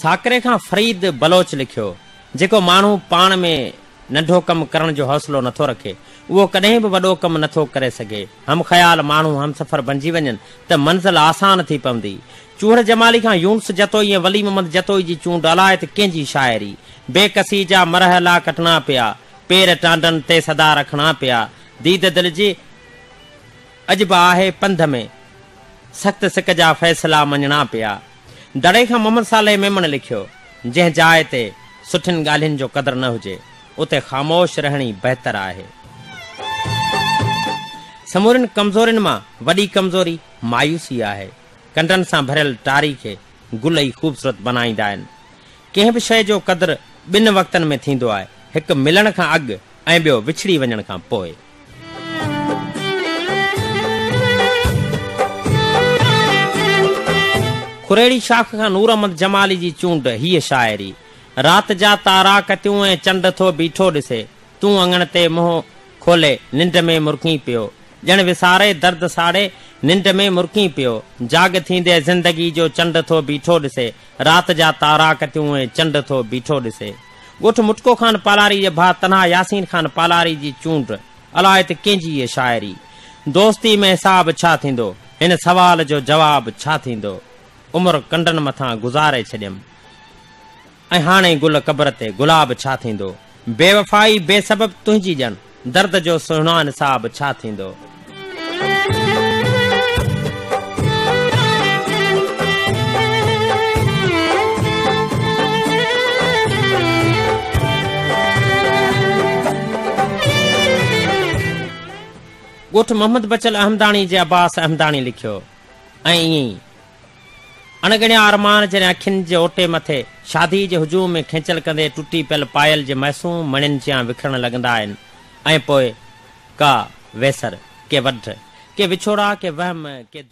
साकरे खां फरीद बलोच लिखियो, जेको माण्हू पाण में नंढो कमु करण जो हौसलो नथो रखे उहो कॾहिं बि वॾो कमु नथो करे सघे। हम ख़्याल माण्हू हम सफ़र बणिजी वञनि त मंज़िल आसान थी पवंदी। चूहड़ जमाली खां यूनुस जतोई ऐं वली मोहम्मद जतोई जी चूंड अलाए त कंहिंजी शाइरी। बेकसी जा मरहला कटणा पिया, पेर टांडनि ते सदा रखणा पिया, दीद दिल जी अजब आहे पंध में, सख़्त सिक जा फ़ैसिला मञणा पिया। दड़े खां मोहम्मद साले मेमन लिखियो, जंहिं जाइ ते सुठियुनि ॻाल्हियुनि जो क़दुरु न हुजे उते ख़ामोश रहणी बहितर आहे। समूरनि कमज़ोरियुनि मां वॾी कमज़ोरी मायूसी आहे। कंडनि सां भरियल टारी खे गुल ई ख़ूबसूरत बनाईंदा आहिनि। कंहिं बि शइ जो क़दुरु ॿिनि वक़्तनि में थींदो आहे, हिकु मिलण खां अॻु ऐं ॿियो विछड़ी वञण खां पोइ। खुरेड़ी शाख खां नूर अहमद जमाली जी चूंड हीअ शाइरी। रात जा तारा कतियूं ऐं चंड थो बीठो ॾिसे, तूं अंगण ते मुंहुं खोले निंड में मुर्की पियो, ॼण विसारे दर्द साड़े निंड में मुर्की पियो। जाग थींदे ज़िंदगी जो चंड थो बीठो ॾिसे, रात जा तारा कतियूं ऐं चंड थो बीठो ॾिसे। ॻोठ मुटको खान पालारी जे भाउ तन्हा यासीन खान पालारी जी चूंड अलाए त कंहिंजी इहा शाइरी। दोस्ती में हिसाब छा थींदो, हिन सवाल जो जवाब छा थींदो, उमिरि कंडनि मथां गुज़ारे छॾियमि ऐं हाणे गुल क़बर ते गुलाब छा थींदो। बेवफ़ाई बेसबब तुंहिंजी ॼण, दर्द जो सुहिणा निसाब छा थींदो। ॻोठ मोहम्मद बचल अहमदाणी जे अब्बास अहमदाणी लिखियो, ऐं ईअं ई अणगणिया अरमान जॾहिं अखियुनि जे ओटे मथे शादी जे हुजूम में खेचल कंदे टुटी पियल पायल जे मासूम मणियुनि जियां विखरण लॻंदा आहिनि। ऐं पोइ का वेसर, के वढ, के विछोड़ा, के वहम, के